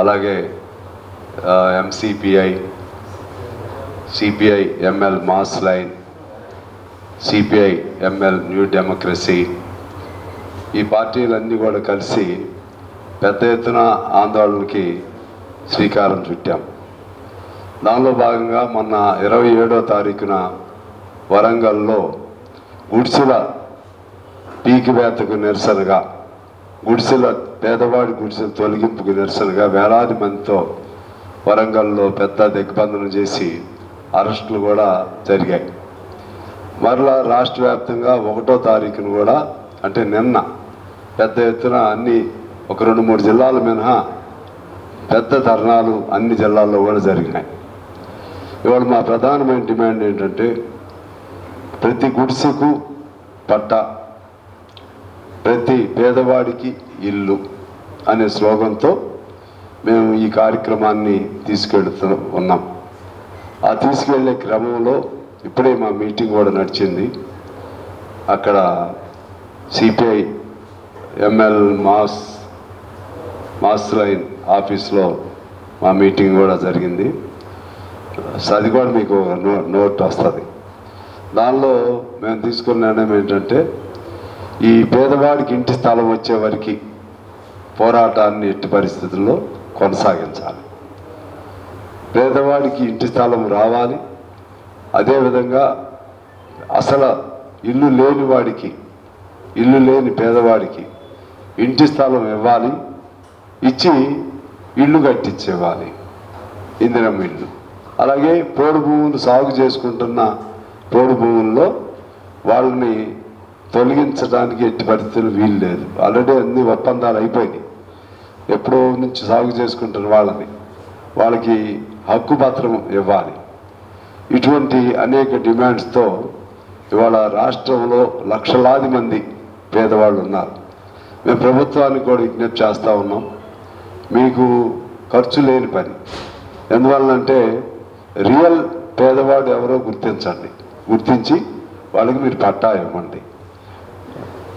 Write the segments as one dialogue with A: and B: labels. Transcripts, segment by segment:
A: అలాగే MCPI, CPI ML mass line, CPI ML new democracy, ఈ పార్టీలన్నీ కూడా కలిసి పెద్ద ఎత్తున ఆందోళనకి శ్రీకారం చుట్టాం. దానిలో భాగంగా మొన్న 27వ తారీఖున వరంగల్లో గుడిసెల పీకివేతకు నిరసనగా, పేదవాడి గుడిసెల తొలగింపుకు నిరసనగా వేలాది మందితో వరంగల్లో పెద్ద దిగ్బంధనం చేసి అరెస్టులు కూడా జరిగాయి. మరలా రాష్ట్ర వ్యాప్తంగా 1వ తారీఖున కూడా, అంటే నిన్న పెద్ద ఎత్తున అన్ని ఒక 2-3 జిల్లాల మినహా పెద్ద ధర్నాలు అన్ని జిల్లాల్లో కూడా జరిగినాయి. ఇవాళ మా ప్రధానమైన డిమాండ్ ఏంటంటే ప్రతి గుడిసెకు పట్టా, ప్రతి పేదవాడికి ఇల్లు అనే స్లోగన్తో మేము ఈ కార్యక్రమాన్ని తీసుకెళ్తూ ఉన్నాం. ఆ తీసుకెళ్లే క్రమంలో ఇప్పుడే మా మీటింగ్ కూడా నడిచింది. అక్కడ సిపిఐ ఎంఎల్ మాస్ లైన్ ఆఫీస్లో మా మీటింగ్ కూడా జరిగింది. అది కూడా మీకు నోట్ వస్తుంది. దానిలో మేము తీసుకున్న నిర్ణయం ఏంటంటే ఈ పేదవాడికి ఇంటి స్థలం వచ్చే వరకు పోరాటాన్ని ఎట్టి పరిస్థితుల్లో కొనసాగించాలి. పేదవాడికి ఇంటి స్థలం రావాలి. అదేవిధంగా అసలు ఇల్లు లేని వాడికి, ఇల్లు లేని పేదవాడికి ఇంటి స్థలం ఇవ్వాలి, ఇచ్చి ఇల్లు కట్టించేవాలి, ఇందిరమ్మ ఇల్లు. అలాగే పోడు భూములు సాగు చేసుకుంటున్న పోడు భూముల్లో వాళ్ళని తొలగించడానికి ఎట్టి పరిస్థితులు వీలు లేదు. ఆల్రెడీ అన్ని ఒప్పందాలు అయిపోయినాయి. ఎప్పుడో నుంచి సాగు చేసుకుంటున్న వాళ్ళకి హక్కు పత్రం ఇవ్వాలి. ఇటువంటి అనేక డిమాండ్స్తో ఇవాళ రాష్ట్రంలో లక్షలాది మంది పేదవాళ్ళు ఉన్నారు. మేము ప్రభుత్వానికి కూడా విజ్ఞప్తి చేస్తూ ఉన్నాం, మీకు ఖర్చు లేని పని. ఎందువల్లంటే రియల్ పేదవాడు ఎవరో గుర్తించండి, గుర్తించి వాళ్ళకి మీరు పట్టా ఇవ్వండి.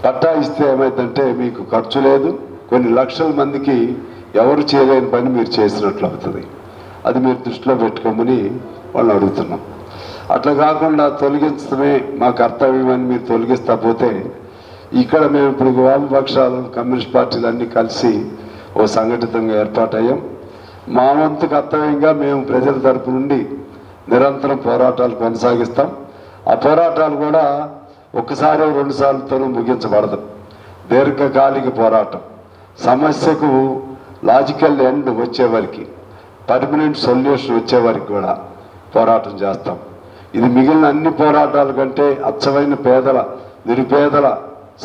A: పట్టా ఇస్తే ఏమైందంటే మీకు ఖర్చు లేదు, కొన్ని లక్షల మందికి ఎవరు చేయలేని పని మీరు చేసినట్లు అవుతుంది. అది మీరు దృష్టిలో పెట్టుకోమని వాళ్ళని అడుగుతున్నాం. అట్లా కాకుండా తొలగించడమే మా కర్తవ్యం అని మీరు తొలగిస్తా పోతే, ఇక్కడ మేము ఇప్పుడు వామపక్షాలు, కమ్యూనిస్ట్ పార్టీలు అన్నీ కలిసి ఓ సంఘటితంగా ఏర్పాటయ్యాం. మా వంతు కర్తవ్యంగా మేము ప్రజల తరపు నుండి నిరంతరం పోరాటాలు కొనసాగిస్తాం. ఆ పోరాటాలు కూడా ఒక్కసారి 2 సార్లతోనూ ముగించబడదు. దీర్ఘకాలిక పోరాటం, సమస్యకు లాజికల్ ఎండ్ వచ్చేవరకు, పర్మనెంట్ సొల్యూషన్ వచ్చేవరకు కూడా పోరాటం చేస్తాం. ఇది మిగిలిన అన్ని పోరాటాల కంటే అచ్చమైన నిరుపేదల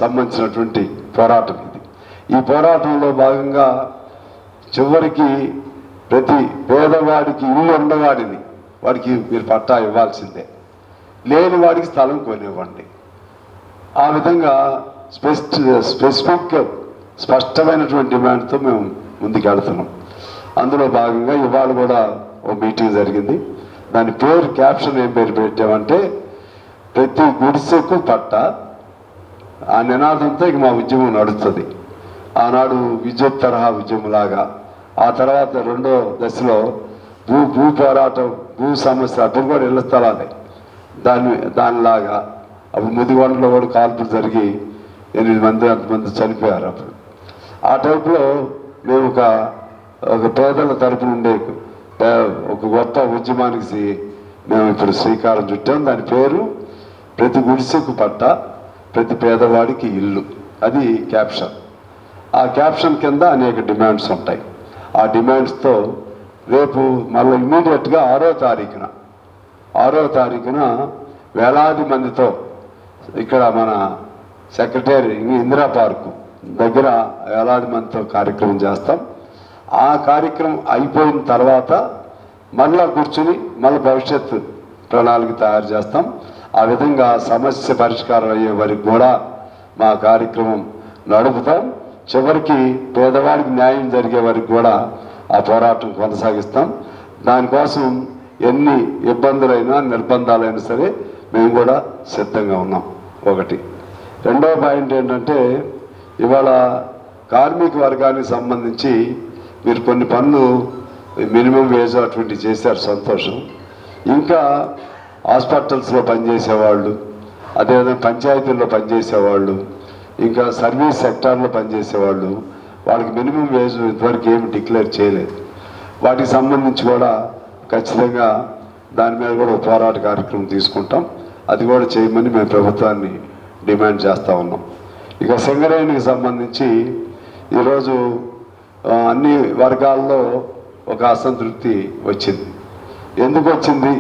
A: సంబంధించినటువంటి పోరాటం ఇది. ఈ పోరాటంలో భాగంగా చివరికి ప్రతి పేదవాడికి ఇల్లు ఉన్నవాడిని వాడికి మీరు పట్టా ఇవ్వాల్సిందే, లేని వాడికి స్థలం కొనివ్వండి. ఆ విధంగా స్పష్టమైనటువంటి డిమాండ్తో మేము ముందుకు వెళ్తున్నాం. అందులో భాగంగా ఇవాళ కూడా ఓ మీటింగ్ జరిగింది. దాని పేరు, క్యాప్షన్ ఏం పేరు పెట్టామంటే ప్రతి గుడిసెకు పట్టా. ఆ నినాదంతో ఇక మా ఉద్యమం నడుస్తుంది. ఆనాడు విద్యుత్ తరహా ఉద్యమంలాగా, ఆ తర్వాత 2వ దశలో భూ పోరాటం, భూ సమస్య, అప్పుడు కూడా ఇళ్ల స్థలాలే దానిలాగా. అప్పుడు ముదిగొండలో కూడా కాల్పులు జరిగి 8 మంది అంతమంది చనిపోయారు. అప్పుడు ఆ టైపులో మేము ఒక పేదల తరపు నుండి ఒక గొప్ప ఉద్యమానికి మేము ఇప్పుడు శ్రీకారం చుట్టాం. దాని పేరు ప్రతి గుడిసెకు పట్టా, ప్రతి పేదవాడికి ఇల్లు. అది క్యాప్షన్. ఆ క్యాప్షన్ కింద అనేక డిమాండ్స్ ఉంటాయి. ఆ డిమాండ్స్తో రేపు మళ్ళీ ఇమ్మీడియట్గా 6వ తారీఖున వేలాది మందితో ఇక్కడ మన సెక్రటరీ ఇందిరా పార్కు దగ్గర వేలాది మందితో కార్యక్రమం చేస్తాం. ఆ కార్యక్రమం అయిపోయిన తర్వాత మళ్ళా కూర్చుని భవిష్యత్తు ప్రణాళిక తయారు చేస్తాం. ఆ విధంగా సమస్య పరిష్కారం అయ్యే వరకు కూడా మా కార్యక్రమం నడుపుతాం. చివరికి పేదవాడికి న్యాయం జరిగే వరకు కూడా ఆ పోరాటం కొనసాగిస్తాం. దానికోసం ఎన్ని ఇబ్బందులైనా నిర్బంధాలైనా సరే మేము కూడా సిద్ధంగా ఉన్నాం. ఒకటి. రెండవ పాయింట్ ఏంటంటే ఇవాళ కార్మిక వర్గానికి సంబంధించి మీరు కొన్ని పనులు మినిమం వేజ్ అటువంటివి చేశారు, సంతోషం. ఇంకా హాస్పిటల్స్లో పనిచేసేవాళ్ళు, అదేవిధంగా పంచాయతీల్లో పనిచేసేవాళ్ళు, ఇంకా సర్వీస్ సెక్టార్లో పనిచేసేవాళ్ళు, వాళ్ళకి మినిమం వేజ్ ఇంతవరకు ఏమి డిక్లేర్ చేయలేదు. వాటికి సంబంధించి కూడా ఖచ్చితంగా దాని మీద కూడా ఒక పోరాట కార్యక్రమం తీసుకుంటాం. అది కూడా చేయమని మేము ప్రభుత్వాన్ని డిమాండ్ చేస్తూ ఉన్నాం. ఇక సింగరేణికి సంబంధించి ఈరోజు అన్ని వర్గాల్లో ఒక అసంతృప్తి వచ్చింది. ఎందుకు వచ్చింది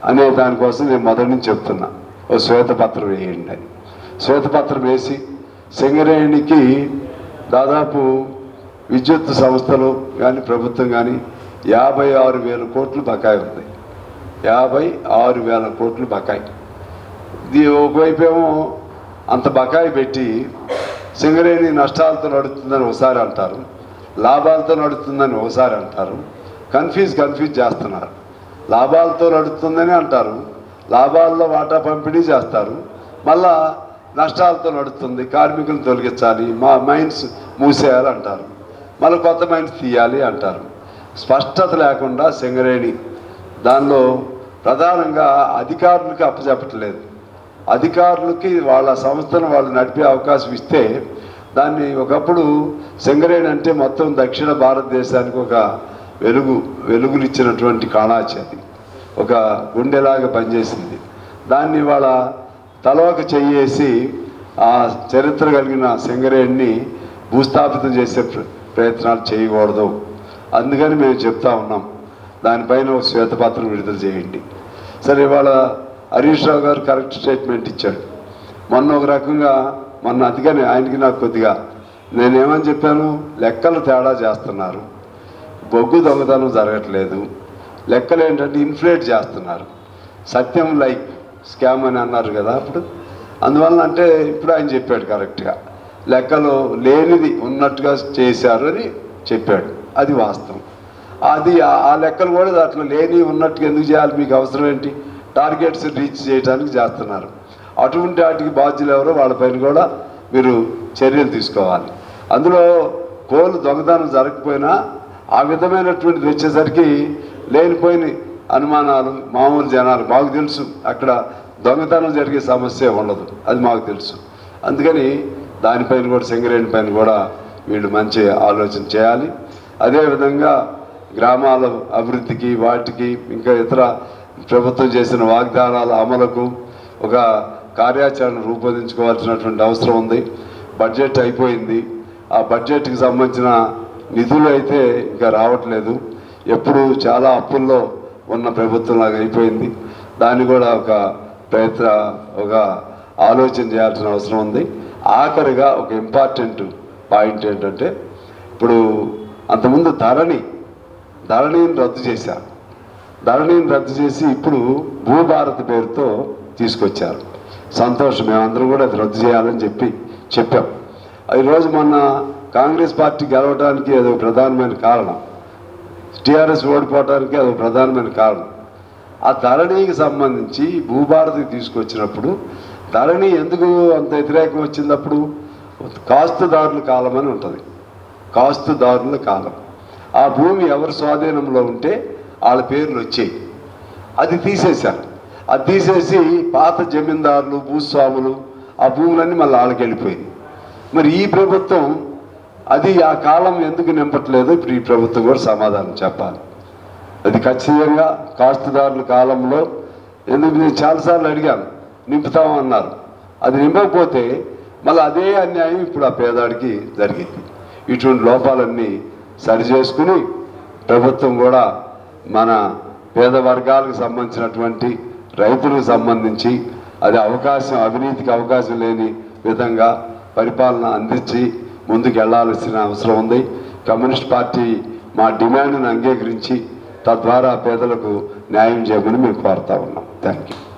A: అనే దానికోసం నేను మొదటి నుంచి చెప్తున్నా, ఓ శ్వేతపత్రం వేయండి అని. శ్వేతపత్రం వేసి సింగరేణికి దాదాపు విద్యుత్ సంస్థలు కానీ ప్రభుత్వం కానీ 56,000 కోట్లు బకాయి ఉంది. 56,000 కోట్లు బకాయి. ఒకవైపు ఏమో అంత బకాయి పెట్టి సింగరేణి నష్టాలతో నడుస్తుందని ఒకసారి అంటారు, లాభాలతో నడుస్తుందని ఒకసారి అంటారు. కన్ఫ్యూజ్ చేస్తున్నారు. లాభాలతో నడుస్తుందని అంటారు, లాభాల్లో వాటా పంపిణీ చేస్తారు, మళ్ళా నష్టాలతో నడుస్తుంది, కార్మికులను తొలగించాలి, మైన్స్ మూసేయాలి అంటారు, మళ్ళీ కొత్త మైన్స్ తీయాలి అంటారు. స్పష్టత లేకుండా సింగరేణి దానిలో ప్రధానంగా అధికారులకి అప్పచెప్పట్లేదు. అధికారులకి వాళ్ళ సంస్థను వాళ్ళు నడిపే అవకాశం ఇస్తే దాన్ని ఒకప్పుడు సింగరేణి అంటే మొత్తం దక్షిణ భారతదేశానికి ఒక వెలుగునిచ్చినటువంటి కాణాచి, అది ఒక గుండెలాగా పనిచేసింది. దాన్ని వాళ్ళ తలవక చెయ్యేసి ఆ చరిత్ర కలిగిన సింగరేణిని భూస్థాపితం చేసే ప్రయత్నాలు చేయకూడదు. అందుకని మేము చెప్తా ఉన్నాం, దానిపైన ఒక శ్వేతపత్రం విడుదల చేయండి. సరే, ఇవాళ హరీష్ రావు గారు కరెక్ట్ స్టేట్మెంట్ ఇచ్చాడు. మొన్న ఒక రకంగా అందుకని ఆయనకి నాకు కొద్దిగా నేనేమని చెప్పాను, లెక్కలు తేడా చేస్తున్నారు, బొగ్గు దొంగతనం జరగట్లేదు, లెక్కలు ఏంటంటే ఇన్ఫ్లేట్ చేస్తున్నారు, సత్యం లైక్ స్కామ్ అని అన్నారు కదా అప్పుడు. అందువలన అంటే ఇప్పుడు ఆయన చెప్పాడు కరెక్ట్గా, లెక్కలు లేనిది ఉన్నట్టుగా చేశారు అని చెప్పాడు. అది వాస్తవం. అది ఆ లెక్కలు కూడా దాంట్లో లేని ఉన్నట్టుగా ఎందుకు చేయాలి, మీకు అవసరం ఏంటి, టార్గెట్స్ రీచ్ చేయడానికి చేస్తున్నారు. అటువంటి వాటికి బాధ్యులు ఎవరో వాళ్ళపైన కూడా మీరు చర్యలు తీసుకోవాలి. అందులో కోలు దొంగతనం జరగకపోయినా ఆ విధమైనటువంటిది వచ్చేసరికి లేనిపోయిన అనుమానాలు మామూలు జనాలు, మాకు తెలుసు అక్కడ దొంగతనం జరిగే సమస్య ఉండదు, అది మాకు తెలుసు. అందుకని దానిపైన కూడా సింగరేణి పైన కూడా వీళ్ళు మంచి ఆలోచన చేయాలి. అదేవిధంగా గ్రామాల అభివృద్ధికి వాటికి ఇంకా ఇతర ప్రభుత్వం చేసిన వాగ్దానాల అమలుకు ఒక కార్యాచరణ రూపొందించుకోవాల్సినటువంటి అవసరం ఉంది. బడ్జెట్ అయిపోయింది, ఆ బడ్జెట్కి సంబంధించిన నిధులు అయితే ఇంకా రావట్లేదు. ఎప్పుడు చాలా అప్పుల్లో ఉన్న ప్రభుత్వంలాగా అయిపోయింది. దాన్ని కూడా ఒక ఆలోచన చేయాల్సిన అవసరం ఉంది. ఆఖరిగా ఒక ఇంపార్టెంట్ పాయింట్ ఏంటంటే, ఇప్పుడు అంతకుముందు ధరణిని రద్దు చేశారు. ధరణిని రద్దు చేసి ఇప్పుడు భూభారత్ పేరుతో తీసుకొచ్చారు. సంతోషం, మేమందరం కూడా అది రద్దు చేయాలని చెప్పాం. ఈరోజు మొన్న కాంగ్రెస్ పార్టీ గెలవడానికి అది ప్రధానమైన కారణం, టీఆర్ఎస్ ఓడిపోవడానికి అది ప్రధానమైన కారణం. ఆ ధరణికి సంబంధించి భూభారతికి తీసుకొచ్చినప్పుడు ధరణి ఎందుకు అంత వ్యతిరేకం వచ్చింది? అప్పుడు కాస్తుదారుల కాలం అని ఉంటుంది, కాస్తుదారుల కాలం. ఆ భూమి ఎవరి స్వాధీనంలో ఉంటే వాళ్ళ పేర్లు వచ్చాయి. అది తీసేశారు. అది తీసేసి పాత జమీందారులు భూస్వాములు ఆ భూములన్నీ మళ్ళీ వాళ్ళకి వెళ్ళిపోయింది. మరి ఈ ప్రభుత్వం అది ఆ కాలం ఎందుకు నింపట్లేదు? ఇప్పుడు ఈ ప్రభుత్వం కూడా సమాధానం చెప్పాలి. అది ఖచ్చితంగా కాస్తుదారుల కాలంలో ఎందుకు, నేను చాలాసార్లు అడిగాను, నింపుతామన్నారు. అది నింపకపోతే మళ్ళీ అదే అన్యాయం ఇప్పుడు ఆ పేదాడికి జరిగింది. ఇటువంటి లోపాలన్నీ సరిచేసుకుని ప్రభుత్వం కూడా మన పేద వర్గాలకు సంబంధించినటువంటి రైతులకు సంబంధించి అది అవినీతికి అవకాశం లేని విధంగా పరిపాలన అందించి ముందుకు వెళ్లాల్సిన అవసరం ఉంది. కమ్యూనిస్ట్ పార్టీ మా డిమాండ్ను అంగీకరించి తద్వారా పేదలకు న్యాయం చేయమని మేము కోరుతా ఉన్నాం. Thank you.